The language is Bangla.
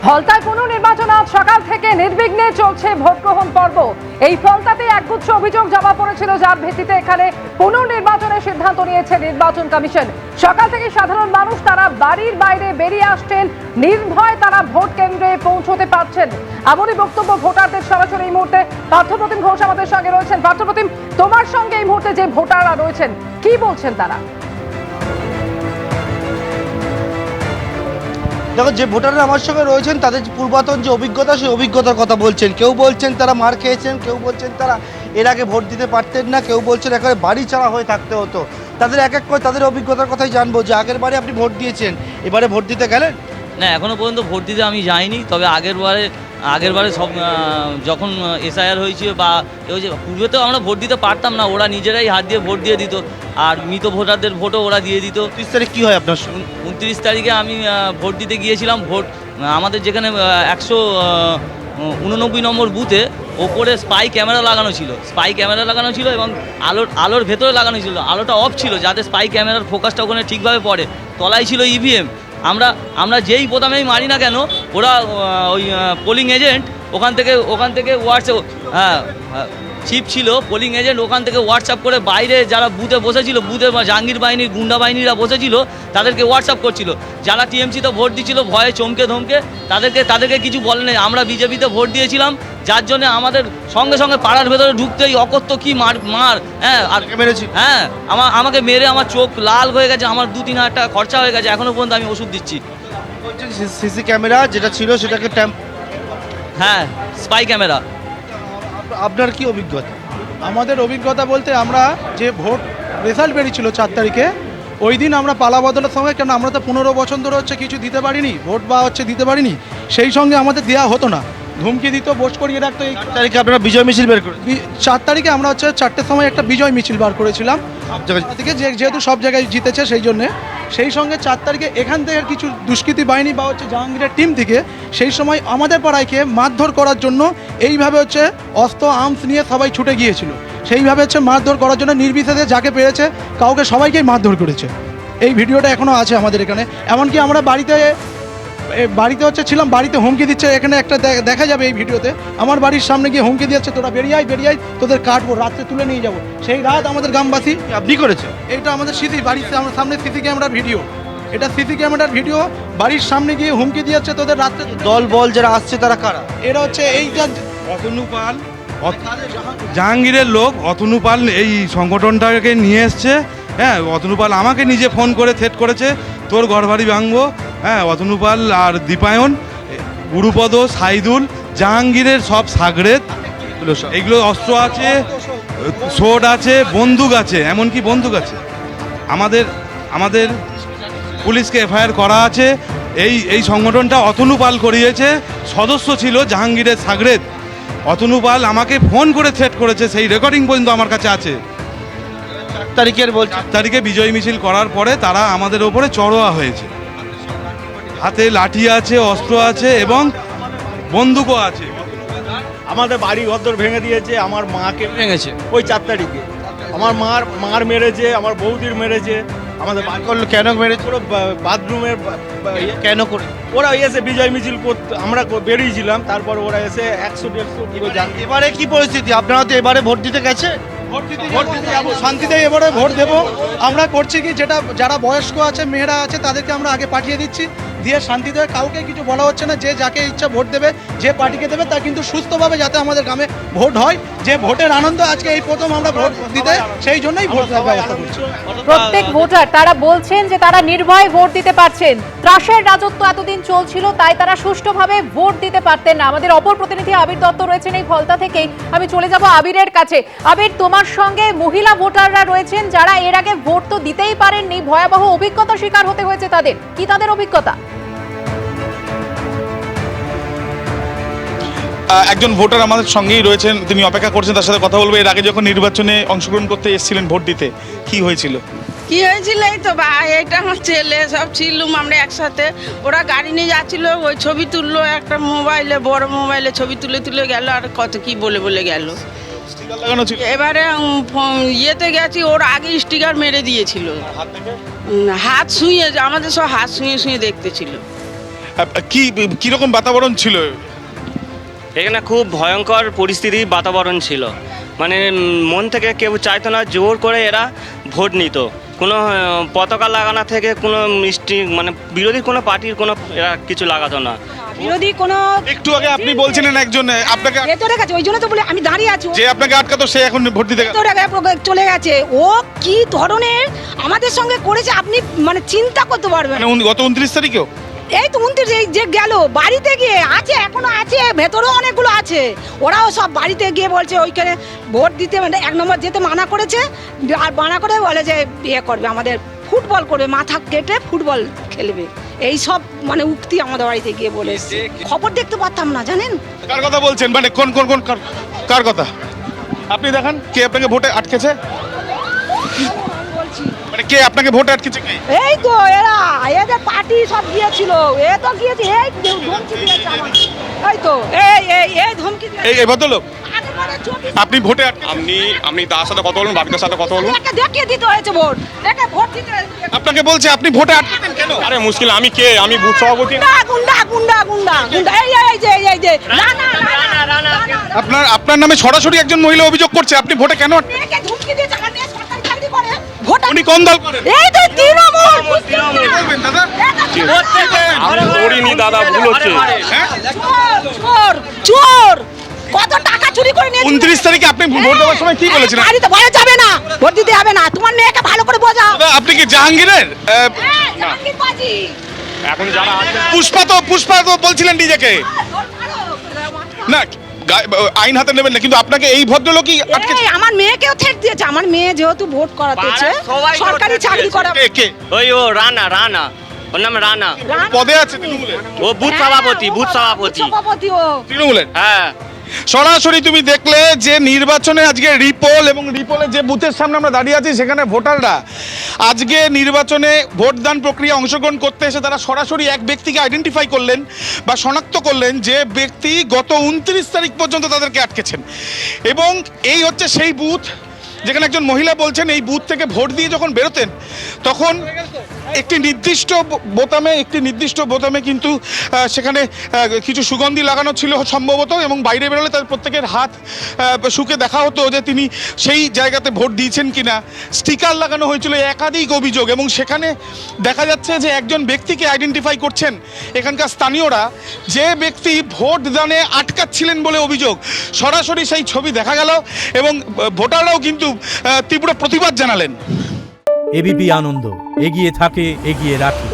ফলতায় পুনর্নির্বাচন আজ সকাল থেকে নির্বিঘ্নে চলছে ভোট গ্রহণ পর্ব। এই ফলতাতে একগুচ্ছ অভিযোগ জমা পড়েছিল, যার ভিত্তিতে এখানে পুনর্নির্বাচনের সিদ্ধান্ত নিয়েছে নির্বাচন কমিশন। সকাল থেকে সাধারণ মানুষ তারা বাড়ির বাইরে বেরিয়ে আসছেন, নির্ভয় তারা ভোট কেন্দ্রে পৌঁছতে পারছেন। এমনই বক্তব্য ভোটারদের সরাসরি এই মুহূর্তে পার্থপ্রতিম ঘোষ আমাদের সঙ্গে রয়েছেন। পার্থপ্রতিম, তোমার সঙ্গে এই মুহূর্তে যে ভোটাররা রয়েছেন কি বলছেন তারা? দেখো, যে ভোটাররা আমার সঙ্গে রয়েছেন তাদের পূর্বতন যে অভিজ্ঞতা, সেই অভিজ্ঞতার কথা বলছেন। কেউ বলছেন তারা মার খেয়েছেন, কেউ বলছেন তারা এর আগে ভোট দিতে পারতেন না, কেউ বলছেন একেবারে বাড়ি ছাড়া হয়ে থাকতে হতো। তাদের এক এক করে তাদের অভিজ্ঞতার কথাই জানবো, যে আগের বারে আপনি ভোট দিয়েছেন, এবারে ভোট দিতে গেলেন? না, এখনও পর্যন্ত ভোট দিতে আমি যাইনি। তবে আগের বারে সব যখন এসআইআর হয়েছিল বা হয়েছে, পূর্বে তো আমরা ভোট দিতে পারতাম না, ওরা নিজেরাই হাত দিয়ে ভোট দিয়ে দিত, আর মৃত ভোটারদের ভোটও ওরা দিয়ে দিত। 30 তারিখ কী হয় আপনার? 29 তারিখে আমি ভোট দিতে গিয়েছিলাম। আমাদের যেখানে 189 নম্বর বুথে ওপরে স্পাই ক্যামেরা লাগানো ছিল এবং আলোর ভেতরে লাগানো ছিল। আলোটা অফ ছিল যাতে স্পাই ক্যামেরার ফোকাসটা ওখানে ঠিকভাবে পড়ে। তলায় ছিল ইভিএম। আমরা যেই বোতামেই মারি না কেন, ওরা ওই পোলিং এজেন্ট ওখান থেকে হোয়াটসঅ্যাপ, চিপ ছিল পোলিং এজেন্ট, ওখান থেকে হোয়াটসঅ্যাপ করে বাইরে যারা বুথে বসেছিল, বুথে জাহাঙ্গীর বাহিনীর গুন্ডা বাহিনীরা বসেছিল, তাদেরকে হোয়াটসঅ্যাপ করছিল। যারা টিএমসিতে ভোট দিচ্ছিল ভয়ে চমকে ধমকে, তাদেরকে কিছু বলে নেই। আমরা বিজেপিতে ভোট দিয়েছিলাম, যার জন্য আমাদের সঙ্গে সঙ্গে পাড়ার ভেতরে ঢুকতেই অকথ্য কি মার আর মেরেছি। আমাকে মেরে আমার চোখ লাল হয়ে গেছে, আমার 2-3 হাজার টাকা খরচা হয়ে গেছে, এখনো পর্যন্ত আমি ওষুধ দিচ্ছি। বলছেন সিসি ক্যামেরা যেটা ছিল সেটাকে স্পাই ক্যামেরা। আপনার কি অভিজ্ঞতা? আমাদের অভিজ্ঞতা বলতে, আমরা যে ভোট রেজাল্ট বেরিয়েছিল 4 তারিখে, ওই দিন আমরা পালা বদলের সঙ্গে, কেন আমরা তো 15 বছর ধরে কিছু দিতে পারিনি, ভোট দিতে পারিনি, সেই সঙ্গে আমাদের দেওয়া হতো না, ধুমকি দিত, বোস করিয়ে রাখতো। এই 4 তারিখে আপনারা বিজয় মিছিল বের করেন? 4 তারিখে আমরা 4টের সময় একটা বিজয় মিছিল বার করেছিলাম থেকে, যেহেতু সব জায়গায় জিতেছে সেই জন্যে। সেই সঙ্গে 4 তারিখে এখান থেকে কিছু দুষ্কৃতী বাহিনী বা জাহাঙ্গীরের টিম থেকে সেই সময় আমাদের পাড়ায়কে মারধর করার জন্য এইভাবে অস্ত্র আর্মস নিয়ে সবাই ছুটে গিয়েছিল। সেইভাবে মারধর করার জন্য নির্বিশেষে যাকে পেরেছে কাউকে সবাইকেই মারধর করেছে। এই ভিডিওটা এখনও আছে আমাদের এখানে। এমনকি আমরা বাড়িতে ছিলাম, বাড়িতে হুমকি দিচ্ছে। এখানে একটা দেখা যাবে এই ভিডিওতে, আমার বাড়ির সামনে গিয়ে হুমকি দিচ্ছে, তোরা বেরিয়ে আয়, তোদের কাটবো, রাত্রে তুলে নিয়ে যাবো। সেই রাত আমাদের গ্রামবাসী। আপনি করেছে? এটা আমাদের বাড়ির সামনে সিসি ক্যামেরার ভিডিও। এটা সিসি ক্যামেরার ভিডিও। বাড়ির সামনে গিয়ে হুমকি দিচ্ছে, তোদের রাত্রে। দল বল যারা আসছে তারা কারা? এরা এইটা অতনু পাল, জাহাঙ্গীরের লোক অতনু পাল এই সংগঠনটাকে নিয়ে এসছে। হ্যাঁ, অতনু পাল আমাকে নিজে ফোন করে থ্রেট করেছে, তোর ঘরবাড়ি ভাঙবো। হ্যাঁ, অতনু পাল আর দীপায়ন, গুরুপদ, সাইদুল, জাহাঙ্গীরের সব সাগরেদ, এইগুলো অস্ত্র আছে, শোট আছে, বন্দুক আছে, এমনকি বন্দুক আছে। আমাদের পুলিশকে এফআইআর করা আছে। এই সংগঠনটা অতনু পাল করিয়েছে, সদস্য ছিল জাহাঙ্গীরের সাগরেদ। অতনু পাল আমাকে ফোন করে থ্রেট করেছে, সেই রেকর্ডিং পর্যন্ত আমার কাছে আছে। 4 তারিখের 4 তারিখে বিজয় মিছিল করার পরে তারা আমাদের ওপরে চড়োয়া হয়েছে। হাতে লাঠি আছে, অস্ত্র আছে এবং বন্দুকও আছে। আমাদের বাড়ি ঘর ভেঙে দিয়েছে, আমার মাকে ভেঙেছে ওই 4 তারিখে। আমার মার মেরেছে, আমার বৌদির মেরেছে। আমাদের কেন মেরেছে? বাথরুমের কেন করে? ওরা এসে বিজয় মিছিল করতে, আমরা বেরিয়েছিলাম, তারপর ওরা এসে 100-150 কিলো জান। এবারে কি পরিস্থিতি? আপনারা তো এবারে ভোট দিতে গেছে? ভোট দিতে যাবো, শান্তিতে এবারে ভোট দেবো। আমরা করছি কি, যারা বয়স্ক আছে, মেয়েরা আছে, তাদেরকে আমরা আগে পাঠিয়ে দিচ্ছি, দিয়ে শান্তিতে কাউকে কিছু বলা হচ্ছে না। যে যাকে ইচ্ছা ভোট দেবে, যে পার্টিকে দেবে, তা কিন্তু সুস্থভাবে যাতে আমাদের গ্রামে ভোট হয়, যে ভোটের আনন্দ আজকে এই প্রথম আমরা ভোট দিতে, সেই জন্যই ভোট দেওয়ার ব্যবস্থা করছি। প্রত্যেক ভোটার তারা বলছেন যে তারা নির্ভয়ে ভোট দিতে পারছেন। ত্রাসের রাজত্ব এতদিন চলছিল, তাই তারা সুষ্ঠুভাবে ভোট দিতে পারতেন না। আমাদের অপর প্রতিনিধি আবির দত্ত রয়েছেন এই ফলতা থেকেই। আমি চলে যাব আবিরের কাছে। আবির, তোমার সঙ্গে মহিলা ভোটাররা রয়েছেন যারা এর আগে ভোট তো দিতেই পারেননি, ভয়াবহ অভিজ্ঞতার শিকার হতে হয়েছে তাদের। কি তাদের অভিজ্ঞতা? একজন ভোটার আমাদের সঙ্গেই রয়েছেন, তিনি অপেক্ষা করছেন, তার সাথে কথা বলবো। এর আগে যখন নির্বাচনে অংশগ্রহণ করতে এসেছিলেন ভোট দিতে, কি হয়েছিল? কি হয়েছিল? এই তো ভাই, এটা আমার ছেলে, সব ছিলুম আমরা একসাথে। ওরা গাড়ি নিয়ে যাচ্ছিল, ওই ছবি তুললো একটা মোবাইলে, বড় মোবাইলে ছবি তুলে গেল, আর কত কি বলে গেল। এবারে ইয়েতে গেছি, ওর আগে স্টিকার মেরে দিয়েছিল, হাত ছুঁয়ে, আমাদের সব হাত ছুঁয়ে দেখতেছিল। কি কিরকম বাতাবরণ ছিল? এখানে খুব ভয়ঙ্কর পরিস্থিতি বাতাবরণ ছিল, মানে মন থেকে কেউ চাইতো না, জোর করে এরা ভোট নিত। কোনো পতাকা লাগানো থেকে কোনো মিষ্টি, মানে বিরোধী কোনো পার্টির কোনো এরা কিছু লাগাতো না। বিরোধী কোনো একটু আগে আপনি বলছিলেন একজন আপনাকে ভেতরে গেছে, ওই জন্য তো বলে আমি দাঁড়িয়ে আছি। যে আপনাকে আটকাতো সে এখন ভোট দিতে গেছে। ভেতরে চলে গেছে। ও কি ধরনের আমাদের সঙ্গে করেছে আপনি মানে চিন্তা করতে পারবেন। মানে গত 29 তারিখেও এই তো 29 এই যে গেল বাড়িতে গিয়ে আছে, এখনো আছে, ভেতরেও অনেকগুলো আছে। ওরাও সব বাড়িতে গিয়ে বলছে ওইখানে ভোট দিতে, মানে 1 নম্বর যেতে মানা করেছে, আর মানা করে বলে যে বিয়ে করবে, আমাদের ফুটবল করবে, মাথা কেটে ফুটবল খেলবে, এই সব মানে উক্তি আমাদের বাড়িতে গিয়ে বলে এসছে। খবর দেখতে পারতাম না, জানেন। কার কথা বলছেন? মানে কোন কোন কোন কার কথা আপনি দেখান? কে আপনাকে ভোটে আটকেছে? মানে কে আপনাকে ভোটে আটকেছে? কে? এই তো এরা, এদের পার্টি সব গিয়েছিল, এ তো গিয়েছে, এই ধমকি দিয়েছে আমাকে। এই তো এই ধমকি দিয়েছে। এই ভদ্রলোক একেবারে 24 আপনি ভোটে আপনি তার সাথে কথা বলুন, বাপিতার সাথে কথা বলুন। একে দেখিয়ে দিতে হয়েছে ভোট, একে ভোট দিতে আপনাকে বলছে আপনি ভোটে আটকেছেন কেন? আরে মুশকিল, আমি কে? আমি বুথ সভাপতি। গুন্ডা এই যে রানা আপনার নামে সরাসরি একজন মহিলা অভিযোগ করছে আপনি ভোটে কেন আটকেছেন? একে ধমকি দিয়েছে, আমার মেয়ে সরকারি চাকরি করে, ভোট উনি কোন দল করেন? এই তো তৃণমূল। বলবেন দাদা? আমি করিনি দাদা, ভুল হচ্ছে। হ্যাঁ? চোর কত টাকা চুরি করে নিয়ে 29 তারিখে আপনি ভোট দেওয়ার সময় কি বলেছিলেন? বাড়িতে বলা যাবে না, ভোট দিতে হবে না, তোমার মেয়েকে ভালো করে বোঝাও। দাদা, আপনি কি জাহাঙ্গীরের জাহাঙ্গীরবাজি। এখন যারা আছে পুষ্পা তো বলছিলেন নিজেকে না আইন হাতে নেবেন না, কিন্তু আপনাকে এই ভদ্রলোকই আটকেছে। এই আমার মেয়েকেও ঠেক দিয়েছে, আমার মেয়ে যেহেতু ভোট করাতেছে, সবাই তো সরকারি ঠেক চাকরি করা। কে ওই ও রানা, ওর নাম রানা, পদে আছে তৃণমূলের? ও বুথ সভাপতি। সভাপতি ও। তৃণমূলের? হ্যাঁ, সরাসরি তুমি দেখলে যে নির্বাচনে আজকে রিপোল এবং রিপোলের যে বুথের সামনে আমরা দাঁড়িয়ে আছি সেখানে ভোটাররা আজকে নির্বাচনে ভোটদান প্রক্রিয়া অংশগ্রহণ করতে এসে তারা সরাসরি এক ব্যক্তিকে আইডেন্টিফাই করলেন বা শনাক্ত করলেন যে ব্যক্তি গত 29 তারিখ পর্যন্ত তাদেরকে আটকেছেন। এবং এই হচ্ছে সেই বুথ যেখানে একজন মহিলা বলছেন এই বুথ থেকে ভোট দিয়ে যখন বেরোতেন তখন একটি নির্দিষ্ট বোতামে কিন্তু সেখানে কিছু সুগন্ধি লাগানো ছিল সম্ভবত, এবং বাইরে বেরোলে তার প্রত্যেকের হাত শুকে দেখা হতো যে তিনি সেই জায়গাতে ভোট দিয়েছেন কিনা। স্টিকার লাগানো হয়েছিল, একাধিক অভিযোগ, এবং সেখানে দেখা যাচ্ছে যে একজন ব্যক্তিকে আইডেন্টিফাই করছেন এখানকার স্থানীয়রা, যে ব্যক্তি ভোট দানে আটকাচ্ছিলেন বলে অভিযোগ। সরাসরি সেই ছবি দেখা গেল এবং ভোটাররাও কিন্তু তীব্র প্রতিবাদ জানালেন। এবিপি আনন্দ, এগিয়ে থাকে, এগিয়ে রাখে।